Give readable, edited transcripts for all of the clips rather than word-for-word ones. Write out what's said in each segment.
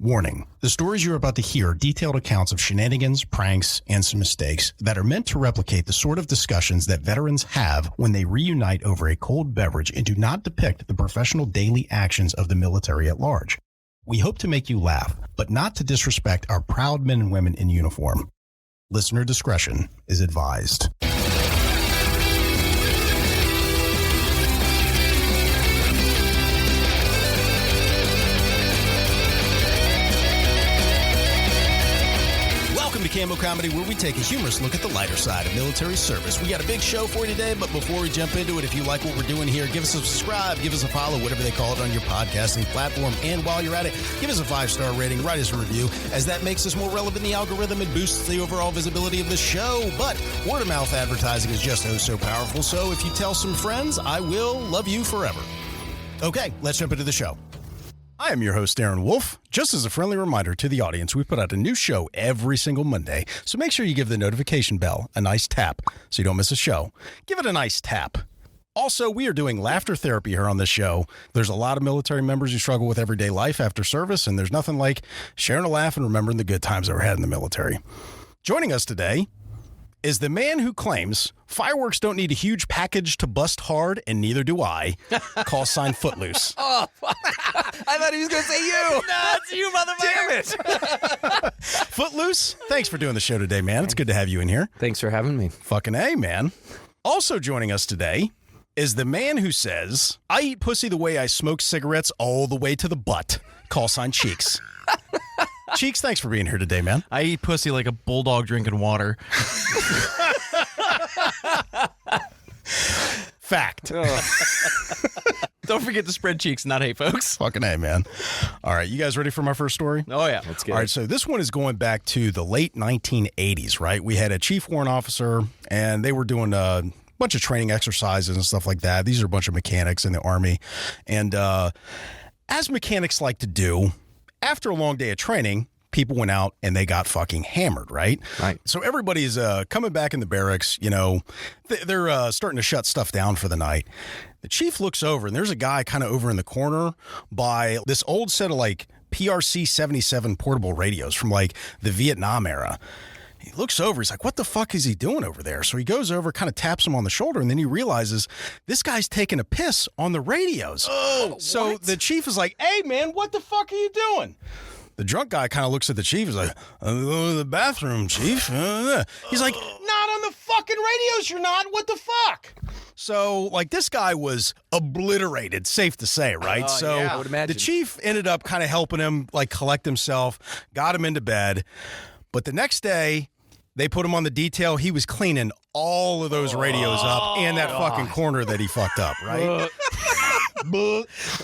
Warning, the stories you're about to hear are detailed accounts of shenanigans, pranks, and some mistakes that are meant to replicate the sort of discussions that veterans have when they reunite over a cold beverage and do not depict the professional daily actions of the military at large. We hope to make you laugh, but not to disrespect our proud men and women in uniform. Listener discretion is advised. Cammo Comedy, where we take a humorous look at the lighter side of military service. We got a big show for you today, but before we jump into it, if you like what we're doing here, give us a subscribe, give us a follow, whatever they call it on your podcasting platform. And while you're at it, give us a 5-star rating, write us a review, as that makes us more relevant in the algorithm and boosts the overall visibility of the show. But word-of-mouth advertising is just so powerful, so if you tell some friends, I will love you forever. Okay, let's jump into the show. I am your host, Aaron Wolf. Just as a friendly reminder to the audience, we put out a new show every single Monday, so make sure you give the notification bell a nice tap so you don't miss a show. Give it a nice tap. Also, we are doing laughter therapy here on this show. There's a lot of military members who struggle with everyday life after service, and there's nothing like sharing a laugh and remembering the good times that we had in the military. Joining us today is the man who claims fireworks don't need a huge package to bust hard, and neither do I. Call sign Footloose. Oh, I thought he was going to say you. No, it's you, motherfucker. Damn it. Footloose, thanks for doing the show today, man. It's good to have you in here. Thanks for having me. Fucking A, man. Also joining us today is the man who says, I eat pussy the way I smoke cigarettes all the way to the butt. Call sign Cheeks. Cheeks, thanks for being here today, man. I eat pussy like a bulldog drinking water. Fact. Don't forget to spread cheeks, not hate, folks. Fucking A, man. All right, you guys ready for my first story? Oh, yeah. Let's get All right, so this one is going back to the late 1980s, right? We had a chief warrant officer, and they were doing a bunch of training exercises and stuff like that. These are a bunch of mechanics in the Army. And as mechanics like to do, after a long day of training, people went out and they got fucking hammered, right? Right. So everybody's coming back in the barracks, you know, they're starting to shut stuff down for the night. The chief looks over and there's a guy kind of over in the corner by this old set of like PRC 77 portable radios from like the Vietnam era. He looks over, he's like, what the fuck is he doing over there? So he goes over, kind of taps him on the shoulder, and then he realizes this guy's taking a piss on the radios. Oh, so the chief is like, hey, man, what the fuck are you doing? The drunk guy kind of looks at the chief, he's like, I'm going to the bathroom, chief. He's like, not on the fucking radios, you're not. What the fuck? So, like, this guy was obliterated, safe to say, right? So yeah, I would imagine. The chief ended up kind of helping him, like, collect himself, got him into bed. But the next day, they put him on the detail. He was cleaning all of those radios up and that fucking corner that he fucked up, right?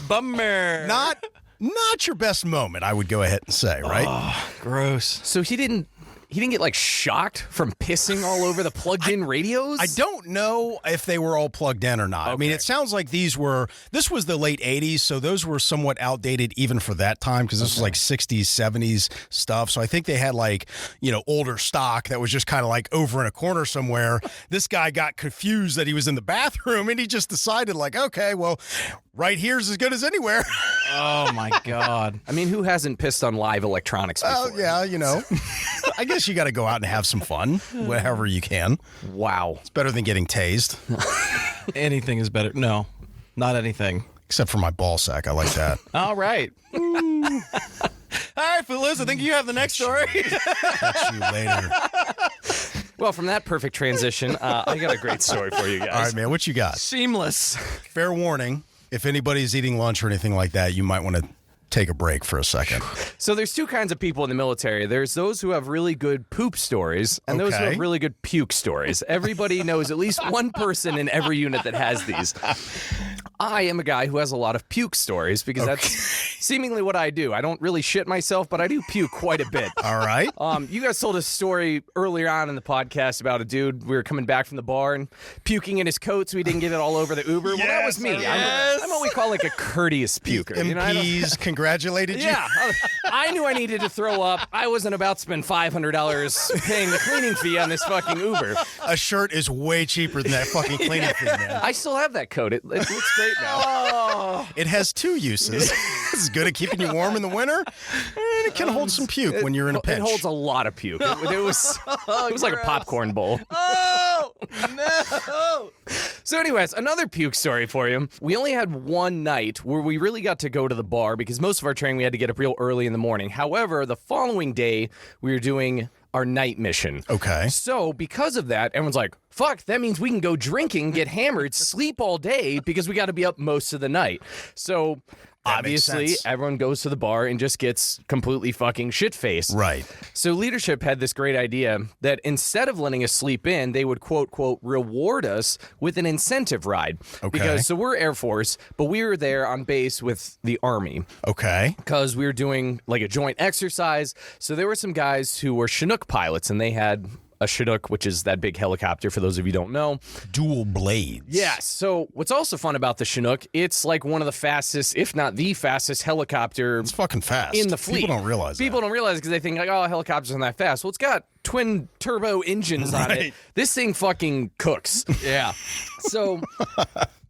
Bummer. Not your best moment, I would go ahead and say, right? Oh, gross. So he didn't get like shocked from pissing all over the plugged-in radios? I don't know if they were all plugged in or not. Okay. I mean, it sounds like this was the late 80s, so those were somewhat outdated even for that time because this was like 60s, 70s stuff. So I think they had like, you know, older stock that was just kind of like over in a corner somewhere. This guy got confused that he was in the bathroom and he just decided like, okay, well, right here's as good as anywhere. Oh, my God. I mean, who hasn't pissed on live electronics before? Oh, yeah, you know. I guess you got to go out and have some fun, wherever you can. Wow. It's better than getting tased. Anything is better. No, not anything. Except for my ball sack. I like that. All right. All right, Footloose, I think you have the next story. Catch you later. Well, from that perfect transition, I got a great story for you guys. All right, man, what you got? Seamless. Fair warning, if anybody's eating lunch or anything like that, you might want to take a break for a second. So there's two kinds of people in the military. There's those who have really good poop stories and those who have really good puke stories. Everybody knows at least one person in every unit that has these. I am a guy who has a lot of puke stories because that's seemingly what I do. I don't really shit myself, but I do puke quite a bit. All right. You guys told a story earlier on in the podcast about a dude. We were coming back from the bar and puking in his coat so he didn't get it all over the Uber. Well, that was me. Yes. I'm what we call like a courteous puker. MPs congratulated you? Yeah. I knew I needed to throw up. I wasn't about to spend $500 paying the cleaning fee on this fucking Uber. A shirt is way cheaper than that fucking cleaning fee, man. I still have that coat. It looks great now. It has two uses. is good at keeping you warm in the winter. And it can hold some puke when you're in a pinch. It holds a lot of puke. It was like a popcorn bowl. Oh, no. So anyways, another puke story for you. We only had one night where we really got to go to the bar because most of our training we had to get up real early in the morning. However, the following day we were doing our night mission. Okay. So because of that, everyone's like, fuck, that means we can go drinking, get hammered, sleep all day because we got to be up most of the night. So obviously, everyone goes to the bar and just gets completely fucking shit-faced. Right. So leadership had this great idea that instead of letting us sleep in, they would, quote, reward us with an incentive ride. Okay. So we're Air Force, but we were there on base with the Army. Okay. Because we were doing like a joint exercise. So there were some guys who were Chinook pilots, and they had a Chinook, which is that big helicopter, for those of you who don't know. Dual blades. Yes. So what's also fun about the Chinook, it's like one of the fastest, if not the fastest helicopter. It's fucking fast. In the fleet. People don't realize People don't realize because they think like, oh, helicopters aren't that fast. Well, it's got twin turbo engines on it. This thing fucking cooks. Yeah. So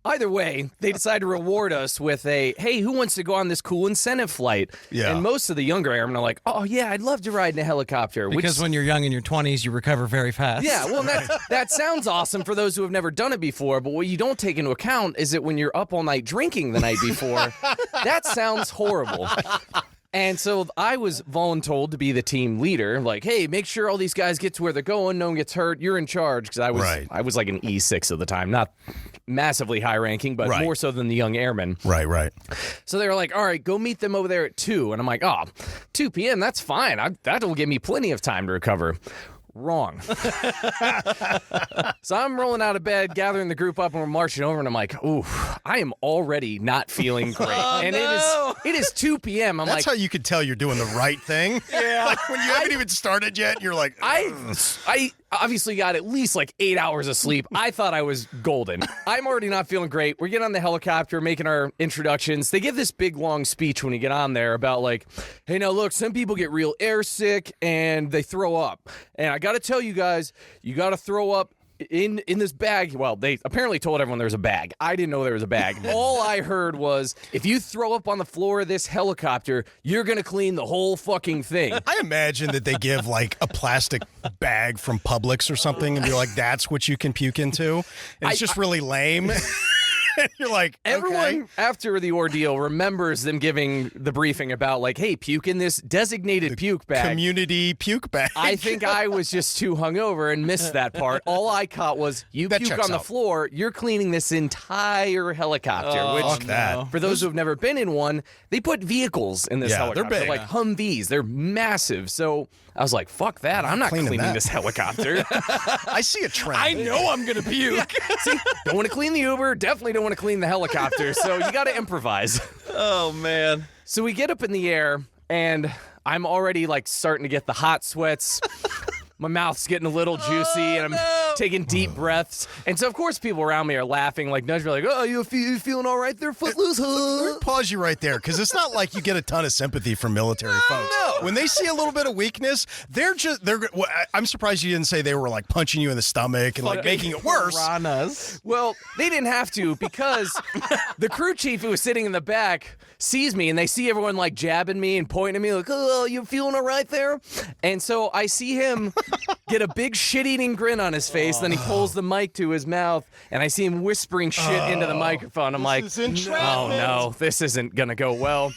either way, they decide to reward us with a, hey, who wants to go on this cool incentive flight? Yeah. And most of the younger airmen are like, oh, yeah, I'd love to ride in a helicopter. Because when you're young in your 20s, you recover very fast. Yeah, well, that sounds awesome for those who have never done it before, but what you don't take into account is that when you're up all night drinking the night before, that sounds horrible. And so I was voluntold to be the team leader. Like, hey, make sure all these guys get to where they're going. No one gets hurt. You're in charge. Because I was like an E6 at the time. Not massively high ranking, but more so than the young airmen. Right. So they were like, all right, go meet them over there at 2. And I'm like, 2 p.m., that's fine. That'll give me plenty of time to recover. Wrong. So I'm rolling out of bed, gathering the group up, and we're marching over, and I'm like, ooh, I am already not feeling great. It is 2 p.m. That's how you could tell you're doing the right thing. Yeah. Like when you haven't even started yet, you're like, I obviously got at least like 8 hours of sleep. I thought I was golden. I'm already not feeling great. We're getting on the helicopter, making our introductions. They give this big, long speech when you get on there about like, hey, now look, some people get real air sick and they throw up. And I got to tell you guys, you got to throw up in this bag. Well, they apparently told everyone there was a bag. I didn't know there was a bag. All I heard was, if you throw up on the floor of this helicopter, you're going to clean the whole fucking thing. I imagine that they give like a plastic bag from Publix or something and be like, that's what you can puke into. And it's just really lame. And you're like, everyone okay. After the ordeal remembers them giving the briefing about like, hey, puke in this designated puke bag. Community puke bag. I think I was just too hungover and missed that part. All I caught was, you That puke checks on the out. floor, you're cleaning this entire helicopter. Which, fuck that. for those who have never been in one, they put vehicles in this Yeah, they're helicopter. big. Like Humvees. They're massive. So I was like, fuck that. I'm not cleaning cleaning that. this helicopter. I see a trend. I know I'm going to puke. See, don't want to clean the Uber. Definitely don't want to clean the helicopter. So you got to improvise. Oh, man. So we get up in the air, and I'm already like starting to get the hot sweats. My mouth's getting a little juicy, and I'm taking deep breaths. And so, of course, people around me are laughing, like nudge me, like, "Oh, you feeling all right there, Footloose?" Let me pause you right there, because it's not like you get a ton of sympathy from military folks. no. When they see a little bit of weakness, I'm surprised you didn't say they were like punching you in the stomach and like making it worse. Piranhas. Well, they didn't have to, because the crew chief who was sitting in the back sees me, and they see everyone like jabbing me and pointing at me, like, "Oh, you feeling all right there?" And so I see him get a big shit-eating grin on his face. Then he pulls the mic to his mouth, and I see him whispering shit into the microphone. I'm like, oh no, this isn't gonna go well.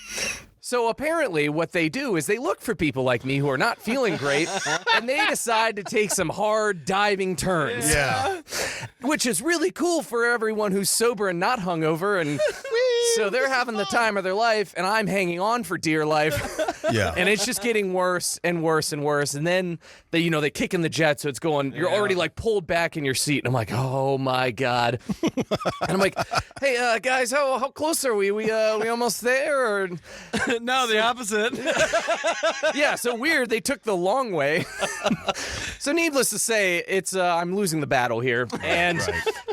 So apparently what they do is they look for people like me who are not feeling great, and they decide to take some hard diving turns. Yeah. Which is really cool for everyone who's sober and not hungover. And so they're having the time of their life, and I'm hanging on for dear life. Yeah. And it's just getting worse and worse and worse. And then they kick in the jet, so it's going, you're already like pulled back in your seat. And I'm like, oh my God. And I'm like, hey, guys, how close are we? We almost there? Or No, the opposite. yeah, so weird. They took the long way. So needless to say, it's I'm losing the battle here. And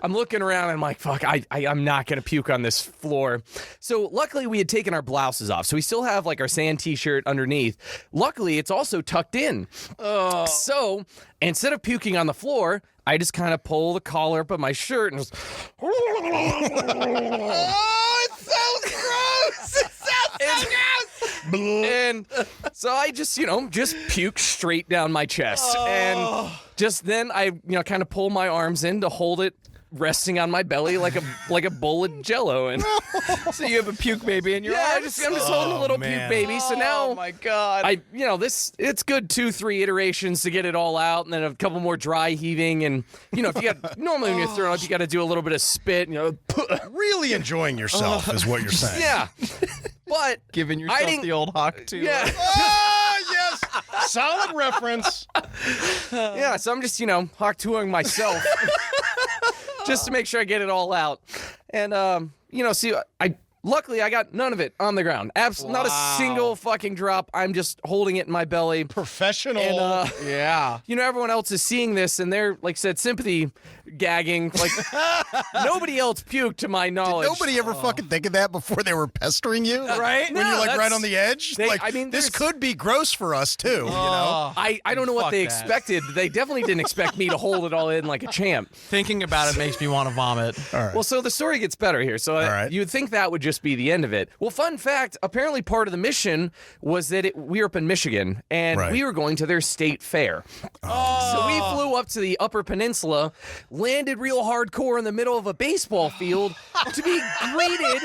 I'm looking around and I'm like, fuck, I'm not going to puke on this floor. So luckily we had taken our blouses off. So we still have like our sand t-shirt underneath. Luckily, it's also tucked in. So instead of puking on the floor, I just kind of pull the collar up of my shirt and just... Oh, it sounds gross. It sounds And so I just puke straight down my chest. And just then I, kind of pull my arms in to hold it resting on my belly like a bowl of Jello. And So you have a puke baby in your arms? I'm just holding a little puke baby. So now, oh my God. it's good 2-3 iterations to get it all out, and then a couple more dry heaving. And, if you got, normally when you're throwing up, you got to do a little bit of spit, Really enjoying yourself is what you're saying. Yeah. But Giving yourself the old hawk too. yeah. Oh, yes. Solid reference. Yeah, so I'm just, hawk-touring myself just to make sure I get it all out. And, luckily I got none of it on the ground. Not a single fucking drop. I'm just holding it in my belly. Professional. And, Yeah. everyone else is seeing this, and they're, like I said, sympathy gagging. Like, nobody else puked, to my knowledge. Nobody ever fucking think of that before they were pestering you? Right? When No, you're, that's- right on the edge? This there's- could be gross for us, too, I don't know what Fuck they that. expected. They definitely didn't expect me to hold it all in like a champ. Thinking about it makes me want to vomit. All right. Well, so the story gets better here. So right. you would think that would just be the end of it. Well, fun fact, apparently part of the mission was that we were up in Michigan, and Right. we were going to their state fair. So we flew up to the Upper Peninsula, landed real hardcore in the middle of a baseball field to be greeted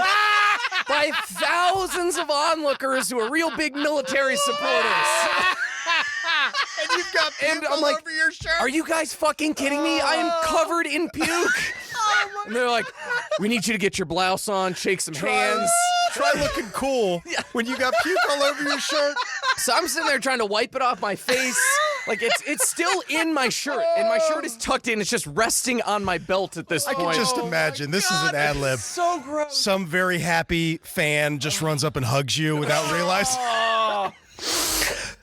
by thousands of onlookers who are real big military supporters. And you've got And puke I'm all like, over your shirt? are you guys fucking kidding me? I am covered in puke. And they're like, we need you to get your blouse on, shake some hands. Try looking cool when you got puke all over your shirt. So I'm sitting there trying to wipe it off my face. Like it's still in my shirt, and my shirt is tucked in. It's just resting on my belt at this I point. can just imagine. This is an ad lib. So gross. Some very happy fan just runs up and hugs you without realizing.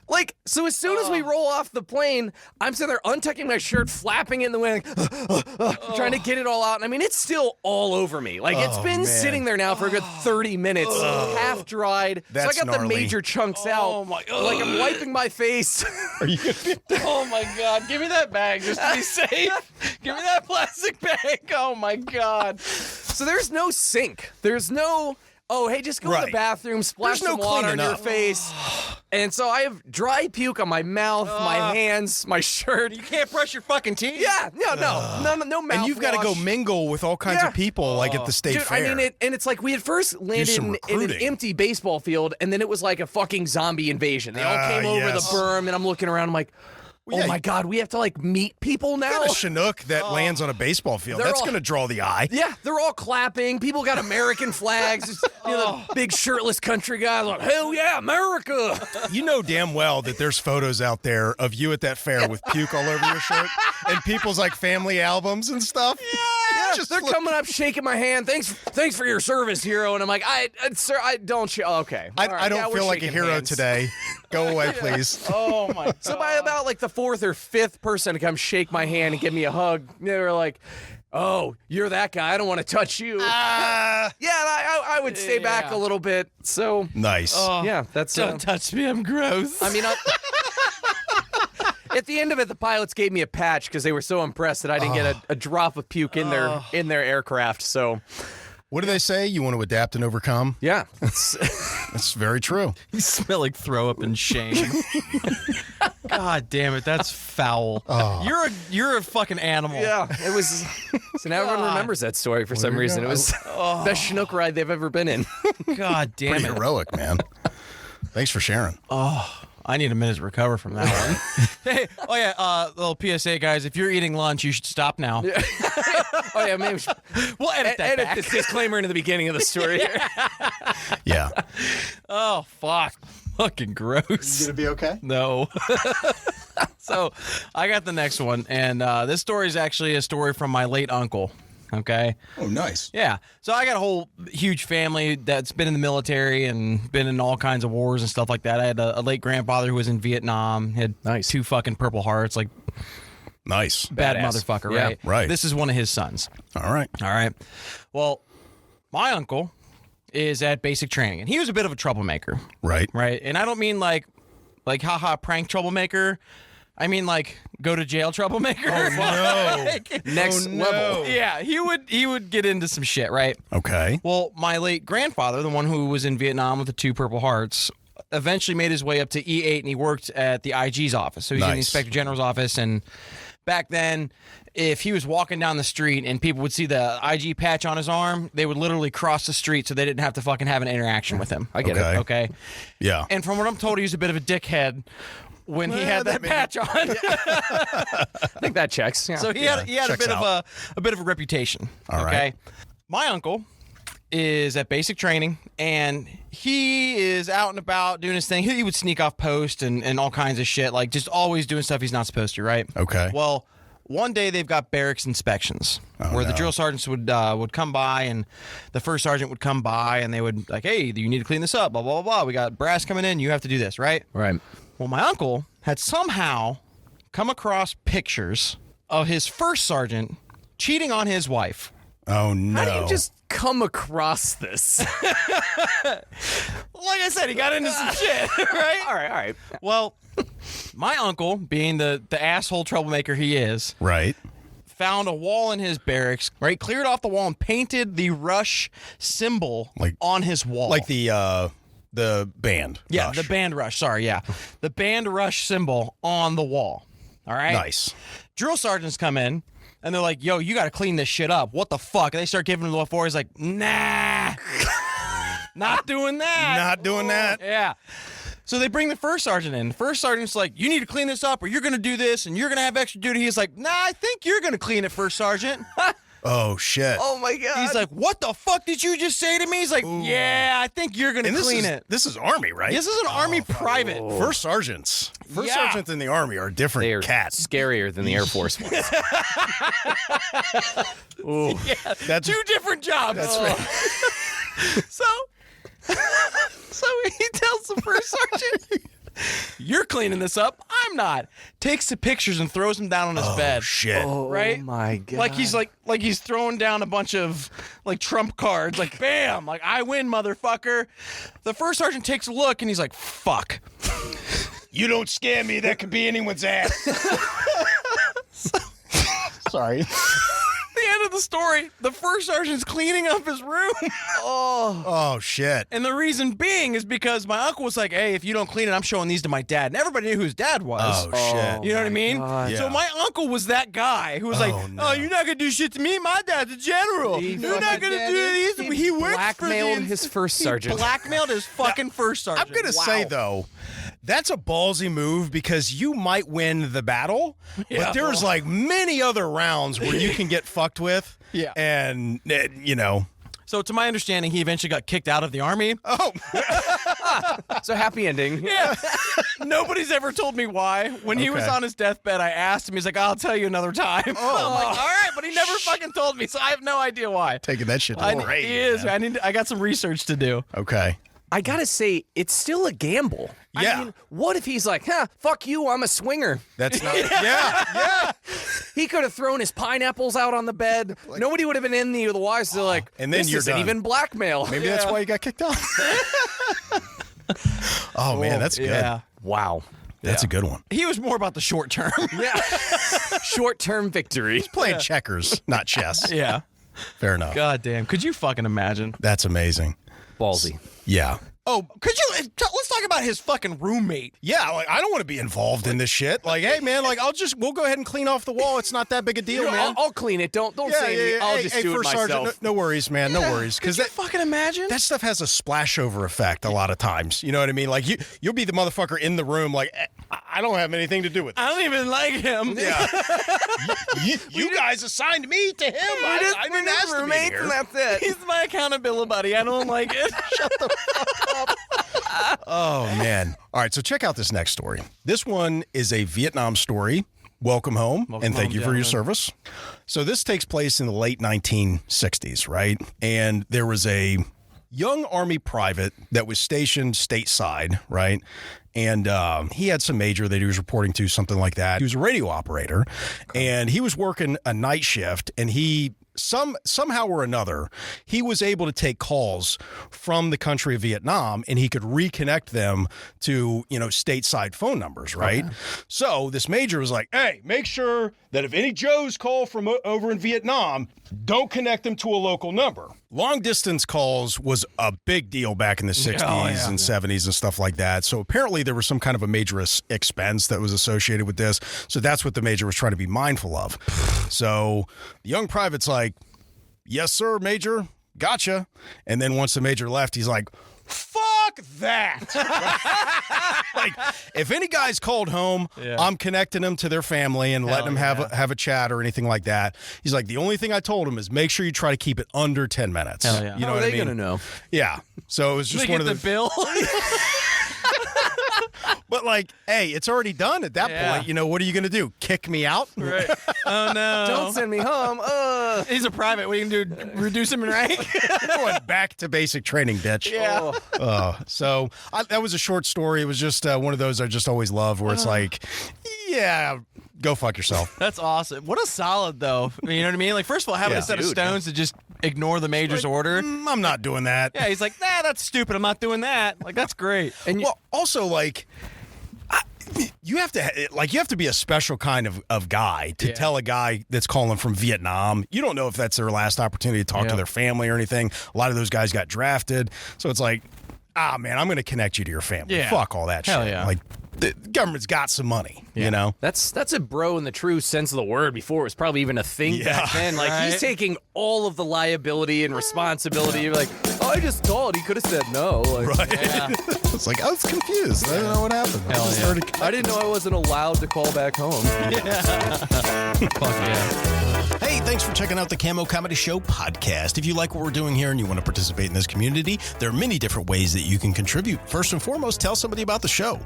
Like, so as soon as we roll off the plane, I'm sitting there untucking my shirt, flapping in the wind, trying to get it all out. And I mean, it's still all over me. Like, it's been man. sitting there now for a good 30 minutes, half dried. That's so I got gnarly. the major chunks out. Oh, my God. Like, I'm wiping my face. Are you gonna be Oh my God. Give me that bag just to be safe. Give me that plastic bag. Oh my God. So there's no sink. There's no, oh, hey, just go to the Right. bathroom, splash There's no some water on cleaning your up. face. And so I have dry puke on my mouth, my hands, my shirt. You can't brush your fucking teeth. Yeah, no mouthwash. And you've got to go mingle with all kinds Yeah. of people, like at the state Dude, fair. I mean, and it's like we had first landed some in an recruiting. empty baseball field, and then it was like a fucking zombie invasion. They all came over yes. the berm, and I'm looking around. I'm like, oh yeah, my God, we have to like meet people now. Got a Chinook that lands on a baseball field. They're That's all- going to draw the eye. Yeah, they're all clapping. People got American flags. Just, the big shirtless country guys like, hell yeah, America. You know damn well that there's photos out there of you at that fair with puke all over your shirt and people's like family albums and stuff. Yeah, Just they're look- coming up, shaking my hand. Thanks for your service, hero. And I'm like, sir, I don't. Okay, I All right, don't yeah, we're feel like a shaking hero hands. today. Go away, please. Oh my. So by about like the fourth or fifth person to come shake my hand and give me a hug, they were like, "Oh, you're that guy. I don't want to touch you." Ah, Yeah, I would stay back a little bit. So nice. yeah, that's. Don't touch me. I'm gross. I mean, at the end of it, the pilots gave me a patch because they were so impressed that I didn't get a drop of puke in their aircraft. So What do they say? You want to adapt and overcome? yeah, That's very true. You smell like throw up and shame. God damn it, that's foul. You're a fucking animal. yeah, it was. So now everyone remembers that story for some you reason. go. It was the best Chinook ride they've ever been in. God damn Pretty it. heroic, man. Thanks for sharing. I need a minute to recover from that one. Hey, oh yeah, little PSA, guys. If you're eating lunch, you should stop now. Oh yeah, maybe We'll edit that edit back. this disclaimer into the beginning of the story. Yeah. Oh fuck, fucking gross. to be okay? No. So, I got the next one, and this story is actually a story from my late uncle. Okay. Oh, nice. Yeah. So I got a whole huge family that's been in the military and been in all kinds of wars and stuff like that. I had a late grandfather who was in Vietnam. Had two fucking Purple Hearts, like Nice. bad Badass. motherfucker, Yeah. right? Right. This is one of his sons. All right. All right. Well, my uncle is at basic training, and he was a bit of a troublemaker, Right. right? And I don't mean like haha prank troublemaker. I mean, like, go to jail troublemaker. Oh, no. Like, Next level. yeah, he would get into some shit, right? Okay. Well, my late grandfather, the one who was in Vietnam with the 2 Purple Hearts, eventually made his way up to E8, and he worked at the IG's office. So he's in the Inspector General's office, and back then, if he was walking down the street and people would see the IG patch on his arm, they would literally cross the street so they didn't have to fucking have an interaction with him. I get it. Okay? Yeah. And from what I'm told, he was a bit of a dickhead when he had that patch on. I think that checks. Yeah. So he had a bit of a reputation. All okay? right. My uncle is at basic training, and he is out and about doing his thing. He would sneak off post and all kinds of shit, like just always doing stuff he's not supposed to, right? Okay. Well, one day they've got barracks inspections where the drill sergeants would come by, and the first sergeant would come by, and they would like, hey, you need to clean this up, blah, blah, blah, blah. We got brass coming in. You have to do this, right? Right. Well, my uncle had somehow come across pictures of his first sergeant cheating on his wife. Oh, no. How do you just come across this? Like I said, he got into some shit, right? All right. Well, my uncle, being the asshole troublemaker he is, Right. found a wall in his barracks, right? Cleared off the wall and painted the Rush symbol on his wall. Like the band. Yeah, Rush. the band Rush. Sorry, yeah. The band Rush symbol on the wall. All right? Nice. Drill sergeants come in, and they're like, yo, you got to clean this shit up. What the fuck? And they start giving him the floor. He's like, nah. Not doing that. Not doing that. Yeah. So they bring the first sergeant in. The first sergeant's like, you need to clean this up, or you're going to do this, and you're going to have extra duty. He's like, nah, I think you're going to clean it, first sergeant. Oh, shit. Oh my God. He's like, what the fuck did you just say to me? He's like, yeah, I think you're going to clean it. This is Army, right? This is an Army private. First sergeants. First sergeants in the Army are different They are cats. scarier than the Air Force ones. Yeah, That's 2 different jobs. That's right. So he tells the first sergeant, you're cleaning this up. I'm not. Takes the pictures and throws them down on his bed. Shit. Right? Oh my God. Like he's throwing down a bunch of like trump cards, like bam, like I win, motherfucker. The first sergeant takes a look and he's like, fuck. You don't scare me. That could be anyone's ass. Sorry. The end of the story, the first sergeant's cleaning up his room. Oh, shit. And the reason being is because my uncle was like, hey, if you don't clean it, I'm showing these to my dad. And everybody knew who his dad was. Oh, shit. You know what I mean? God. Yeah. So my uncle was that guy who was like, no. oh, you're not going to do shit to me? My dad's a general. You're not going to do this. He works for blackmailed his first sergeant. Blackmailed his fucking first sergeant. I'm going to say, though, that's a ballsy move because you might win the battle, but there's like many other rounds where you can get fucked with. Yeah. And, you know. So to my understanding, he eventually got kicked out of the Army. Oh, So happy ending. Yeah. Nobody's ever told me why. When he was Okay. on his deathbed, I asked him. He's like, I'll tell you another time. I'm like, all right, but he never fucking told me, so I have no idea why. taking that shit to I, the grave. he is. man. I got some research to do. Okay. I gotta say, it's still a gamble. Yeah. I mean, what if he's like, fuck you, I'm a swinger. That's not. Yeah. He could have thrown his pineapples out on the bed. Nobody would have been in the wise. They're like, And then this you're isn't done. even blackmail. Maybe that's why you got kicked out. Oh, man, that's good. Yeah. Wow. That's a good one. He was more about the short term. Yeah. Short-term victory. Playing checkers, not chess. Yeah. Fair enough. God damn. Could you fucking imagine? That's amazing. Ballsy. Yeah. Oh, could you? Let's talk about his fucking roommate. Yeah, like I don't want to be involved in this shit. Like, hey man, like we'll go ahead and clean off the wall. It's not that big a deal, man. I'll clean it. Don't say anything. I'll just do it first myself. sergeant, no worries, man. No worries, because Could you fucking imagine? that stuff has a splashover effect a lot of times. You know what I mean? Like you'll be the motherfucker in the room. Like I don't have anything to do with it. I don't even like him. Yeah. you guys assigned me to him. I didn't ask to be here. and that's it. He's my accountability buddy. I don't like it. Shut the fuck up. Oh, man. All right, so check out this next story. This one is a Vietnam story. Welcome home, and thank you for your service. So this takes place in the late 1960s, right? And there was a young Army private that was stationed stateside, right? And he had some major that he was reporting to, something like that. He was a radio operator, and he was working a night shift, and he somehow or another, he was able to take calls from the country of Vietnam, and he could reconnect them to, stateside phone numbers, right? Okay. So this major was like, hey, make sure that if any Joes call from over in Vietnam, don't connect them to a local number. Long distance calls was a big deal back in the 60s and 70s and stuff like that. So apparently there was some kind of a major expense that was associated with this. So that's what the major was trying to be mindful of. So the young private's like, yes, sir, Major. Gotcha. And then once the major left, he's like, fuck that. Like, if any guys called home, I'm connecting them to their family and letting them have a chat or anything like that. He's like, the only thing I told him is make sure you try to keep it under 10 minutes. Hell yeah. You know How what are I they mean? going to know? Yeah. So it was just one of the bill. But like, hey, it's already done at that point. What are you going to do? Kick me out? Right. Oh, no. Don't send me home. He's a private. What are you going to do? Reduce him in rank? Going back to basic training, bitch. Yeah. So that was a short story. It was just one of those I just always love where it's like, yeah, go fuck yourself. That's awesome. What a solid, though. You know what I mean? Like, first of all, having a set of stones to just ignore the major's order. I'm not doing that. Yeah, he's like, nah, that's stupid. I'm not doing that. Like, that's great. And also, like, you have to be a special kind of guy to tell a guy that's calling from Vietnam. You don't know if that's their last opportunity to talk to their family or anything. A lot of those guys got drafted. So it's like, man, I'm going to connect you to your family. Yeah. Fuck all that Hell shit. yeah. Like, the government's got some money, That's a bro in the true sense of the word before it was probably even a thing back then. Like, he's taking all of the liability and responsibility. You're like, oh, I just called. He could have said no. Like, right. Yeah. It's like, I was confused. I don't know what happened. I didn't know I wasn't allowed to call back home. Fuck yeah. Hey, thanks for checking out the Cammo Comedy Show Podcast. If you like what we're doing here and you want to participate in this community, there are many different ways that you can contribute. First and foremost, tell somebody about the show.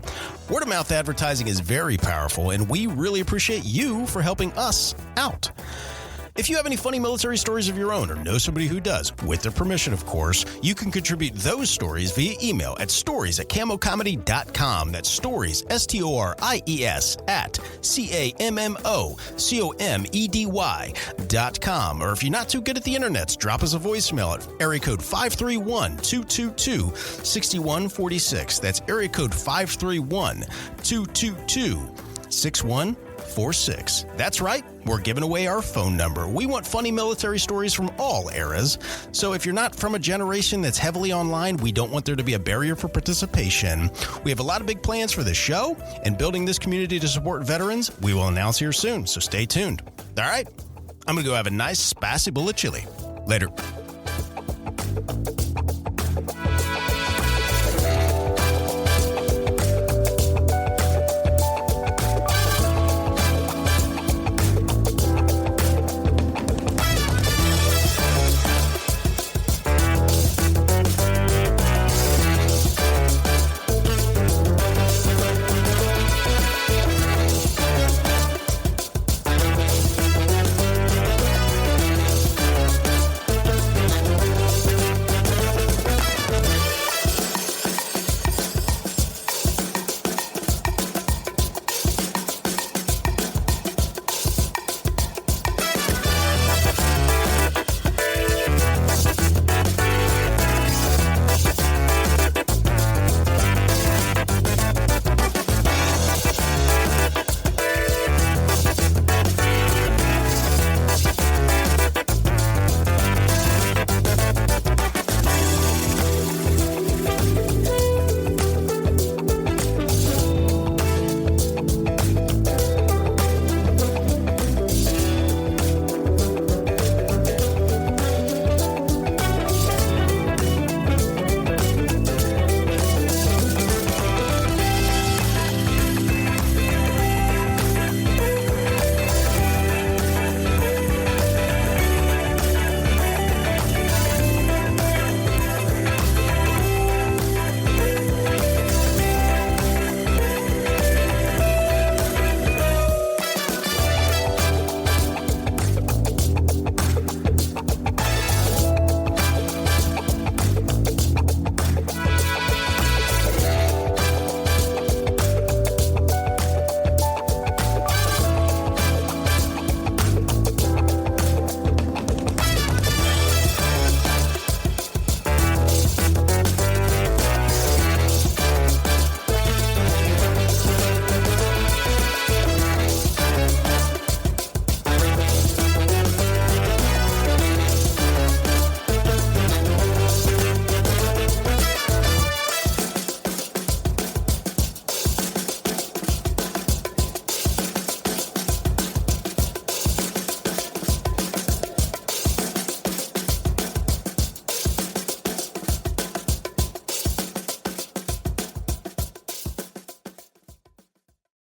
Word-of-mouth advertising is very powerful, and we really appreciate you for helping us out. If you have any funny military stories of your own or know somebody who does, with their permission, of course, you can contribute those stories via email at stories@cammocomedy.com. That's stories, STORIES, at CAMMOCOMEDY.com. Or if you're not too good at the internet, drop us a voicemail at area code 531-222-6146. That's area code 531-222-6146. That's right, we're giving away our phone number. We want funny military stories from all eras. So if you're not from a generation that's heavily online, we don't want there to be a barrier for participation. We have a lot of big plans for this show, and building this community to support veterans, we will announce here soon, so stay tuned. All right, I'm going to go have a nice spicy bowl of chili. Later.